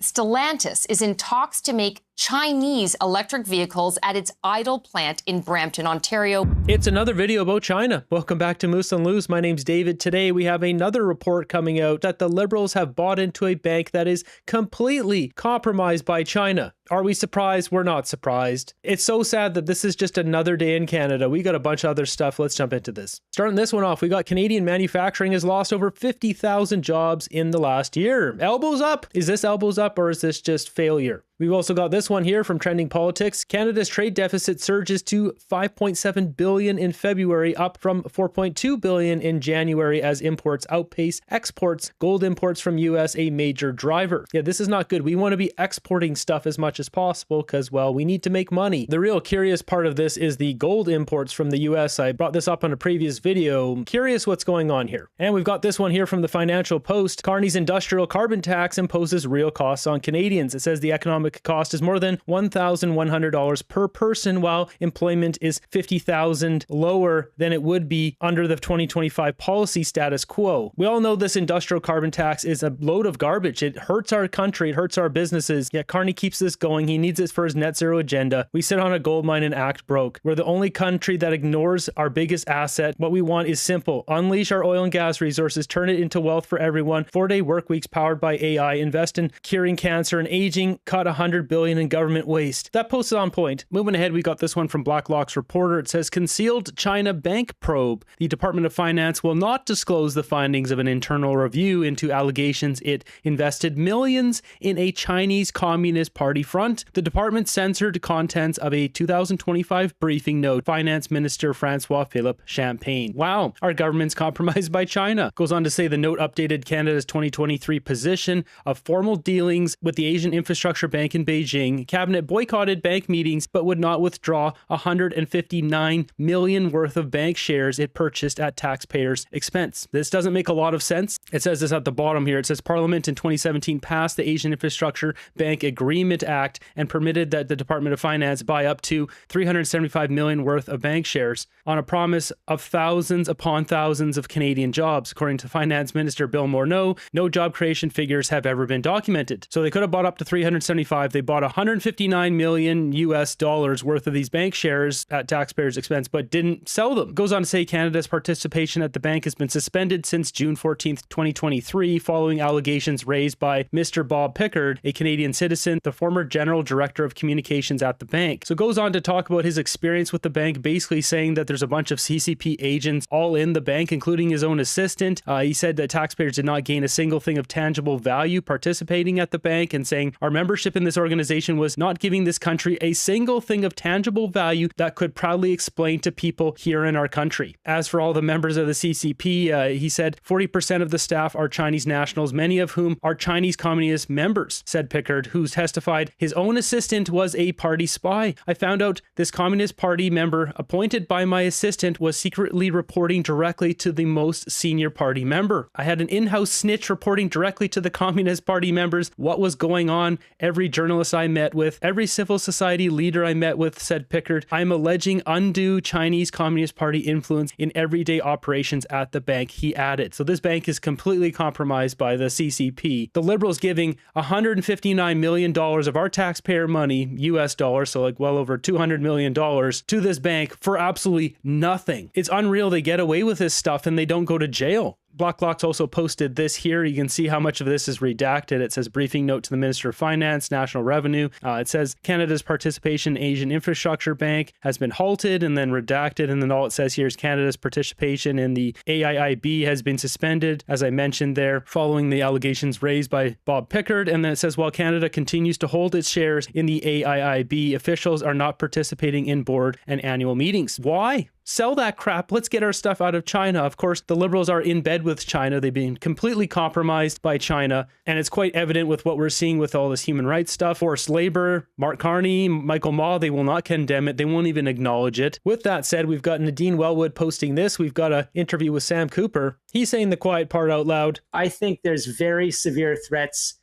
Stellantis is in talks to make Chinese electric vehicles at its idle plant in Brampton, Ontario. It's another video about China. Welcome back to Moose and Loose. My name's David. Today we have another report coming out that the Liberals have bought into a bank that is completely compromised by China. Are we surprised? We're not surprised. It's so sad that this is just another day in Canada. We got a bunch of other stuff. Let's jump into this. Starting this one off, we got Canadian manufacturing has lost over 50,000 jobs in the last year. Elbows up? Is this elbows up or is this just failure? We've also got this one here from Trending Politics. Canada's trade deficit surges to $5.7 billion in February, up from $4.2 billion in January as imports outpace exports. Gold imports from US a major driver. Yeah, this is not good. We want to be exporting stuff as much as possible because, well, we need to make money. The real curious part of this is the gold imports from the US. I brought this up on a previous video. Curious what's going on here. And we've got this one here from the Financial Post. Carney's industrial carbon tax imposes real costs on Canadians. It says the economic cost is more than $1,100 per person, while employment is $50,000 lower than it would be under the 2025 policy status quo. We all know this industrial carbon tax is a load of garbage. It hurts our country, it hurts our businesses, yet Carney keeps this going. He needs it for his net zero agenda. We sit on a gold mine and act broke. We're the only country that ignores our biggest asset. What we want is simple. Unleash our oil and gas resources, turn it into wealth for everyone, 4-day work weeks powered by AI, invest in curing cancer and aging, cut $100 billion in government waste. That post is on point. Moving ahead, we got this one from Blacklock's reporter. It says, concealed China bank probe. The Department of Finance will not disclose the findings of an internal review into allegations it invested millions in a Chinese Communist Party front. The department censored contents of a 2025 briefing note. Finance Minister Francois-Philippe Champagne. Wow, our government's compromised by China. Goes on to say the note updated Canada's 2023 position of formal dealings with the Asian Infrastructure Bank in Beijing. Cabinet boycotted bank meetings but would not withdraw $159 million worth of bank shares it purchased at taxpayers' expense. This doesn't make a lot of sense. It says this at the bottom here. It says Parliament in 2017 passed the Asian Infrastructure Bank Agreement Act and permitted that the Department of Finance buy up to $375 million worth of bank shares on a promise of thousands upon thousands of Canadian jobs. According to Finance Minister Bill Morneau, no job creation figures have ever been documented. So they could have bought up to 375. They bought $159 million US dollars worth of these bank shares at taxpayers' expense, but didn't sell them. Goes on to say Canada's participation at the bank has been suspended since June 14th, 2023, following allegations raised by Mr. Bob Pickard, a Canadian citizen, the former general director of communications at the bank. So goes on to talk about his experience with the bank, basically saying that there's a bunch of CCP agents all in the bank, including his own assistant. He said that taxpayers did not gain a single thing of tangible value participating at the bank, and saying our membership in this organization was not giving this country a single thing of tangible value that could proudly explain to people here in our country. As for all the members of the CCP, he said 40% of the staff are Chinese nationals, many of whom are Chinese Communist members, said Pickard, who testified his own assistant was a party spy. I found out this Communist Party member appointed by my assistant was secretly reporting directly to the most senior party member. I had an in-house snitch reporting directly to the Communist Party members what was going on. Every journalist I met with, every civil society leader I met with, said Pickard, I'm alleging undue Chinese Communist Party influence in everyday operations at the bank, he added. So this bank is completely compromised by the CCP. The Liberals giving $159 million of our taxpayer money, US dollars, so like well over $200 million, to this bank for absolutely nothing. It's unreal they get away with this stuff and they don't go to jail. Blacklock's also posted this here. You can see how much of this is redacted. It says briefing note to the Minister of Finance, National Revenue. It says Canada's participation in Asian Infrastructure Bank has been halted and then redacted. And then all it says here is Canada's participation in the AIIB has been suspended, as I mentioned there, following the allegations raised by Bob Pickard. And then it says while Canada continues to hold its shares in the AIIB, officials are not participating in board and annual meetings. Why? Sell that crap. Let's get our stuff out of China. Of course, the Liberals are in bed with China. They've been completely compromised by China. And it's quite evident with what we're seeing with all this human rights stuff. Forced labor, Mark Carney, Michael Ma, they will not condemn it. They won't even acknowledge it. With that said, we've got Nadine Wellwood posting this. We've got an interview with Sam Cooper. He's saying the quiet part out loud. I think there's very severe threats,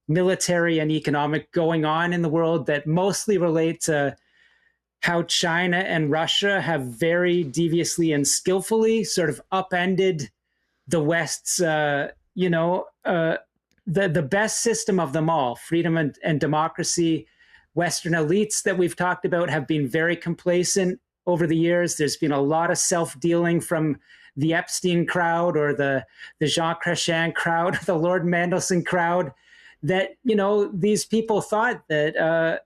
military and economic, going on in the world that mostly relate to how China and Russia have very deviously and skillfully sort of upended the West's, the best system of them all, freedom and democracy. Western elites that we've talked about have been very complacent over the years. There's been a lot of self-dealing from the Epstein crowd or the Jean Chrétien crowd, the Lord Mandelson crowd, that, you know, these people thought that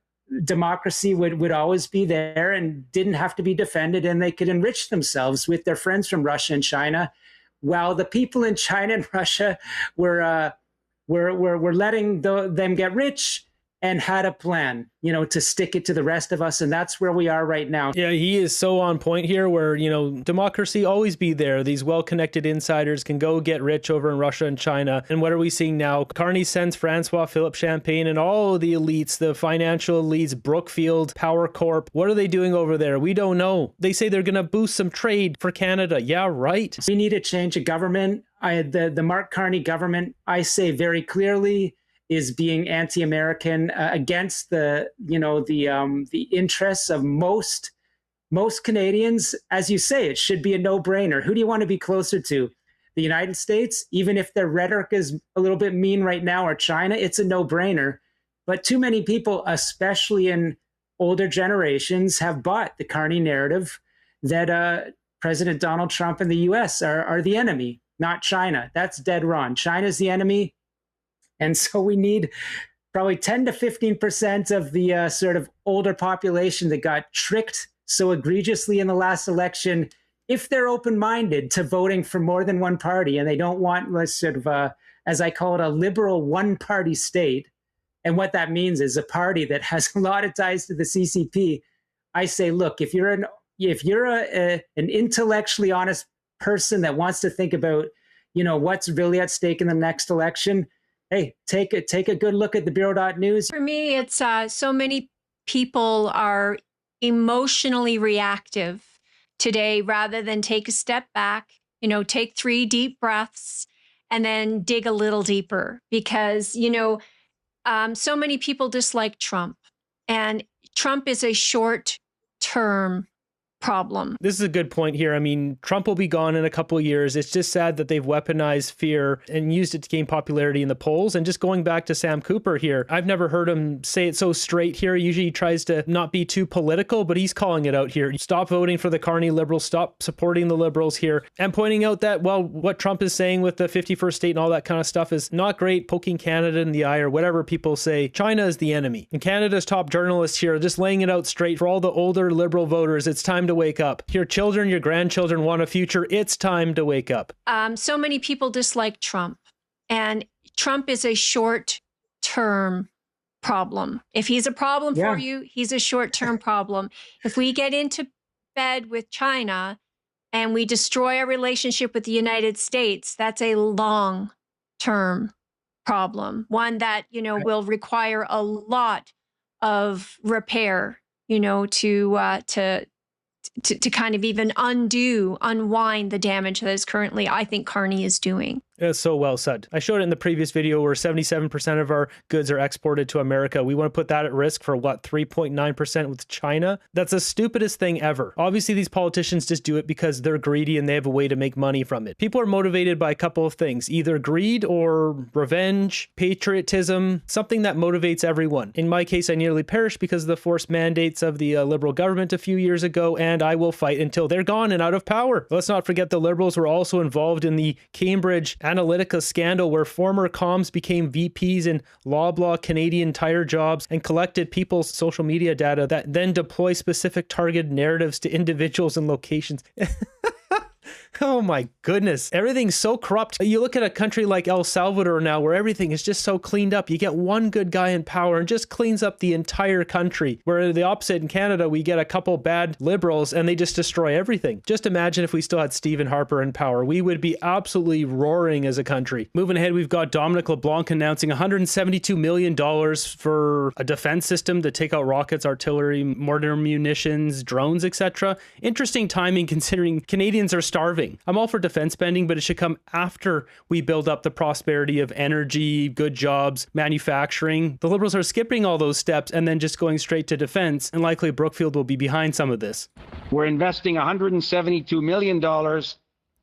democracy would always be there and didn't have to be defended, and they could enrich themselves with their friends from Russia and China, while the people in China and Russia were letting them get rich and had a plan, you know, to stick it to the rest of us. And that's where we are right now. Yeah, he is so on point here where, you know, democracy always be there. These well-connected insiders can go get rich over in Russia and China. And what are we seeing now? Carney sends Francois Philippe Champagne and all of the elites, the financial elites, Brookfield, Power Corp. What are they doing over there? We don't know. They say they're going to boost some trade for Canada. Yeah, right. We need a change of government. The Mark Carney government, I say very clearly, is being anti-American, against the interests of most Canadians. As you say, it should be a no-brainer. Who do you want to be closer to? The United States, even if their rhetoric is a little bit mean right now, or China, it's a no-brainer. But too many people, especially in older generations, have bought the Carney narrative that President Donald Trump and the U.S. are the enemy, not China. That's dead wrong. China's the enemy. And so we need probably 10 to 15% of the sort of older population that got tricked so egregiously in the last election, if they're open-minded to voting for more than one party and they don't want sort of, as I call it, a liberal one-party state. And what that means is a party that has a lot of ties to the CCP. I say, look, if you're an intellectually honest person that wants to think about, you know, what's really at stake in the next election, hey, take a good look at the Bureau.news. For me, it's so many people are emotionally reactive today rather than take a step back, you know, take 3 deep breaths and then dig a little deeper, because, you know, so many people dislike Trump, and Trump is a short-term problem. This is a good point here. I mean, Trump will be gone in a couple of years. It's just sad that they've weaponized fear and used it to gain popularity in the polls. And just going back to Sam Cooper here, I've never heard him say it so straight here. Usually he tries to not be too political, but he's calling it out here. Stop voting for the Carney Liberals, stop supporting the Liberals here, and pointing out that, well, what Trump is saying with the 51st state and all that kind of stuff is not great, poking Canada in the eye or whatever people say. China is the enemy. And Canada's top journalists here just laying it out straight for all the older Liberal voters. It's time to wake up. Your children, your grandchildren want a future. It's time to wake up. So many people dislike Trump, and Trump is a short-term problem. If he's a problem for you, he's a short-term problem. If we get into bed with China and we destroy our relationship with the United States, that's a long-term problem, one that, you know, will require a lot of repair, you know, to kind of even unwind the damage that is currently, I think, Carney is doing. That's so well said. I showed it in the previous video where 77% of our goods are exported to America. We want to put that at risk for what, 3.9% with China? That's the stupidest thing ever. Obviously, these politicians just do it because they're greedy and they have a way to make money from it. People are motivated by a couple of things, either greed or revenge, patriotism, something that motivates everyone. In my case, I nearly perished because of the forced mandates of the Liberal government a few years ago, and I will fight until they're gone and out of power. Let's not forget the Liberals were also involved in the Cambridge Analytica scandal, where former comms became VPs in Loblaw Canadian Tire jobs and collected people's social media data that then deploy specific targeted narratives to individuals and locations. Oh my goodness. Everything's so corrupt. You look at a country like El Salvador now where everything is just so cleaned up. You get one good guy in power and just cleans up the entire country. Where the opposite in Canada, we get a couple bad liberals and they just destroy everything. Just imagine if we still had Stephen Harper in power. We would be absolutely roaring as a country. Moving ahead, we've got Dominic LeBlanc announcing $172 million for a defense system to take out rockets, artillery, mortar munitions, drones, etc. Interesting timing considering Canadians are starving. I'm all for defense spending, but it should come after we build up the prosperity of energy, good jobs, manufacturing. The Liberals are skipping all those steps and then just going straight to defense, and likely Brookfield will be behind some of this. We're investing $172 million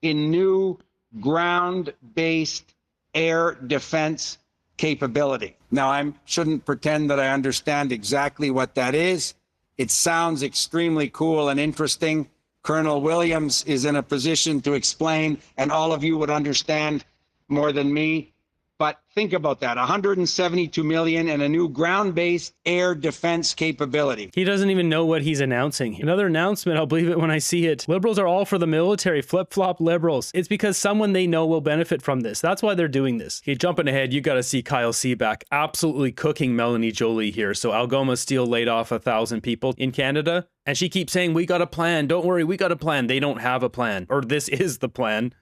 in new ground-based air defense capability. Now, I shouldn't pretend that I understand exactly what that is. It sounds extremely cool and interesting. Colonel Williams is in a position to explain, and all of you would understand more than me. But think about that, 172 million and a new ground-based air defense capability. He doesn't even know what he's announcing. Another announcement, I'll believe it when I see it. Liberals are all for the military, flip-flop liberals. It's because someone they know will benefit from this. That's why they're doing this. Okay, jumping ahead, you got to see Kyle Seaback absolutely cooking Melanie Joly here. So Algoma Steel laid off 1,000 people in Canada, and she keeps saying, we got a plan. Don't worry, we got a plan. They don't have a plan, or this is the plan.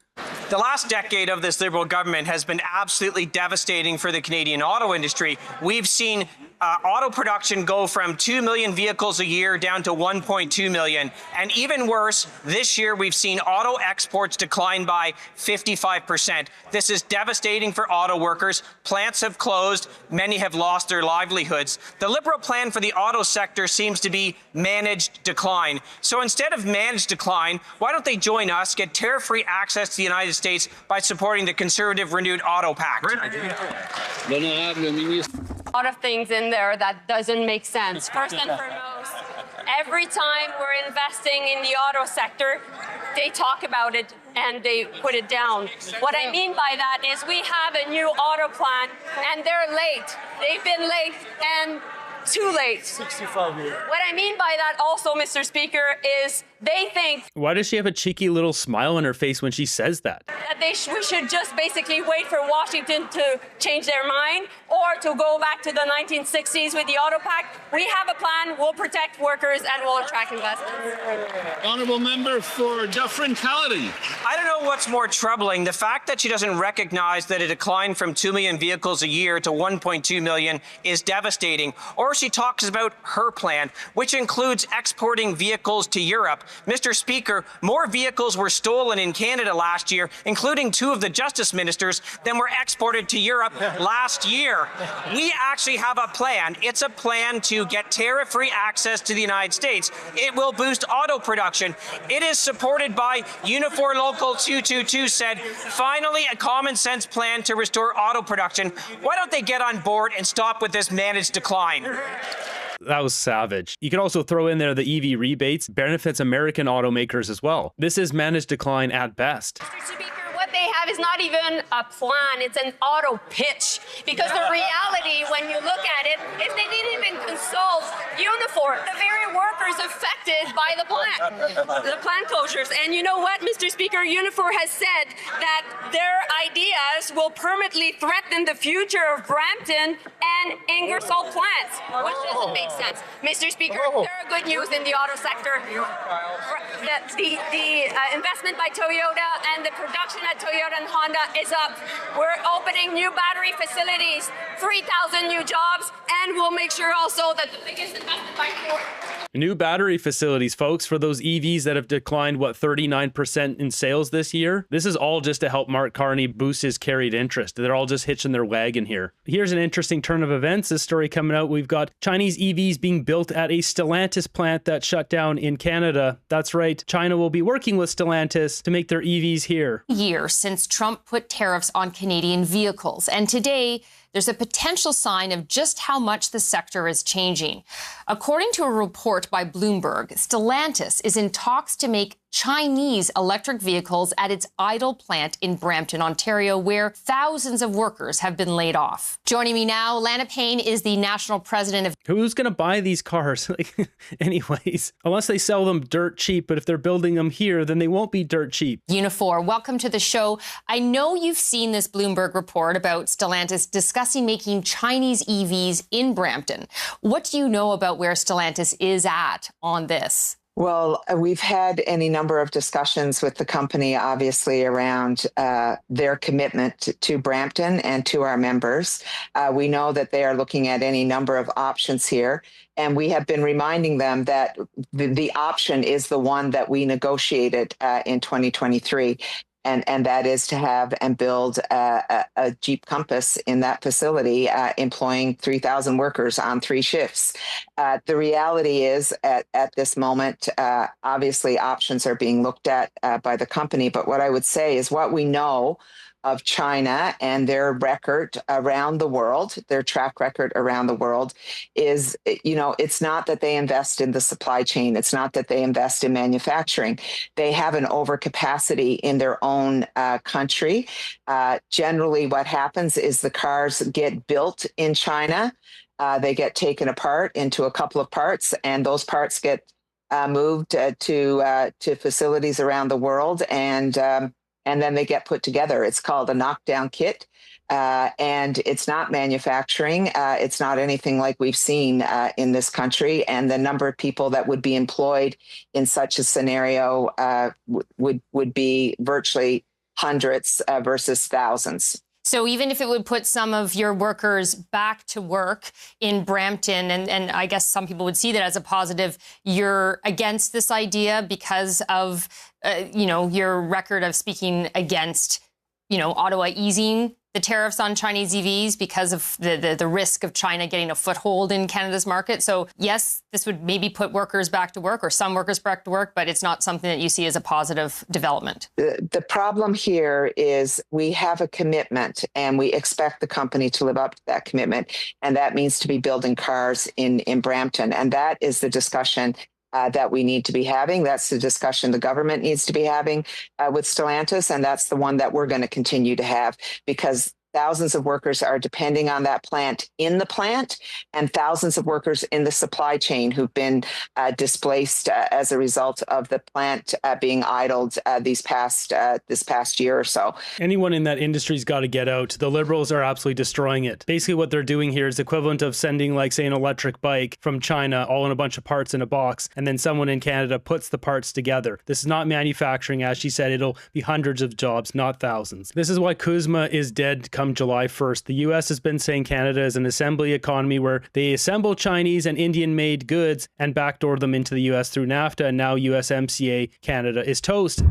The last decade of this Liberal government has been absolutely devastating for the Canadian auto industry. We've seen auto production go from 2 million vehicles a year down to 1.2 million. And even worse, this year we've seen auto exports decline by 55%. This is devastating for auto workers. Plants have closed. Many have lost their livelihoods. The Liberal plan for the auto sector seems to be managed decline. So instead of managed decline, why don't they join us, get tariff-free access to the United States by supporting the Conservative Renewed Auto Pact? Great idea. A lot of things in there that doesn't make sense. First and foremost, every time we're investing in the auto sector, they talk about it and they put it down. What I mean by that is we have a new auto plan and they're late. They've been late and too late. 65 years. What I mean by that also, Mr. Speaker, is they think... Why does she have a cheeky little smile on her face when she says that? That we should just basically wait for Washington to change their mind or to go back to the 1960s with the Auto Pact. We have a plan. We'll protect workers and we'll attract investments. Honourable member for Dufferin-Caledon. I don't know what's more troubling. The fact that she doesn't recognize that a decline from 2 million vehicles a year to 1.2 million is devastating. Or she talks about her plan, which includes exporting vehicles to Europe. Mr. Speaker, more vehicles were stolen in Canada last year, including 2 of the justice ministers, than were exported to Europe last year. We actually have a plan. It's a plan to get tariff-free access to the United States. It will boost auto production. It is supported by Unifor Local 222 said, finally a common sense plan to restore auto production. Why don't they get on board and stop with this managed decline? That was savage. You can also throw in there the EV rebates, benefits American automakers as well. This is managed decline at best. Mr. Speaker, what they have is not even a plan, it's an auto pitch. Because the reality, when you look at it, is they didn't even consult Unifor, the very workers affected by the plant closures. And you know what, Mr. Speaker, Unifor has said that their ideas will permanently threaten the future of Brampton and Ingersoll plants, which doesn't make sense. Mr. Speaker, there are good news in the auto sector. The investment by Toyota and the production at Toyota and Honda is up. We're opening new battery facilities, 3,000 new jobs, and we'll make sure also that the biggest investment by Ford. New battery facilities, folks, for those EVs that have declined, 39% in sales this year. This is all just to help Mark Carney boost his carried interest. They're all just hitching their wagon here. Here's an interesting turn of events. This story coming out, we've got Chinese EVs being built at a Stellantis plant that shut down in Canada. That's right. China will be working with Stellantis to make their EVs here. Years since Trump put tariffs on Canadian vehicles. And today, there's a potential sign of just how much the sector is changing. According to a report by Bloomberg, Stellantis is in talks to make Chinese electric vehicles at its idle plant in Brampton, Ontario, where thousands of workers have been laid off. Joining me now, Lana Payne is the national president of... Who's going to buy these cars? Anyways, unless they sell them dirt cheap, but if they're building them here, then they won't be dirt cheap. Unifor, welcome to the show. I know you've seen this Bloomberg report about Stellantis discussing making Chinese EVs in Brampton. What do you know about where Stellantis is at on this? Well, we've had any number of discussions with the company, obviously, around their commitment to Brampton and to our members. We know that they are looking at any number of options here, and we have been reminding them that the option is the one that we negotiated in 2023. And that is to have and build a Jeep Compass in that facility, employing 3,000 workers on 3 shifts. The reality is, at this moment, obviously options are being looked at by the company. But what I would say is what we know of China and their record around the world, their track record around the world is, it's not that they invest in the supply chain. It's not that they invest in manufacturing. They have an overcapacity in their own country. Generally, what happens is the cars get built in China. They get taken apart into a couple of parts, and those parts get moved to facilities around the world, and then they get put together. It's called a knockdown kit, and it's not manufacturing. It's not anything like we've seen in this country. And the number of people that would be employed in such a scenario would be virtually hundreds versus thousands. So even if it would put some of your workers back to work in Brampton, and I guess some people would see that as a positive, you're against this idea because of, your record of speaking against, Ottawa easing the tariffs on Chinese EVs because of the risk of China getting a foothold in Canada's market. So yes, this would maybe put workers back to work or some workers back to work, but it's not something that you see as a positive development. The problem here is we have a commitment and we expect the company to live up to that commitment. And that means to be building cars in Brampton. And that is the discussion that we need to be having. That's the discussion the government needs to be having with Stellantis. And that's the one that we're going to continue to have, because thousands of workers are depending on that plant in the plant, and thousands of workers in the supply chain who've been displaced as a result of the plant being idled this past year or so. Anyone in that industry's got to get out. The Liberals are absolutely destroying it. Basically what they're doing here is equivalent of sending, like, say, an electric bike from China, all in a bunch of parts in a box, and then someone in Canada puts the parts together. This is not manufacturing. As she said, it'll be hundreds of jobs, not thousands. This is why Kuzma is dead come July 1st. The US has been saying Canada is an assembly economy where they assemble Chinese and Indian-made goods and backdoor them into the US through NAFTA, and now USMCA Canada is toast.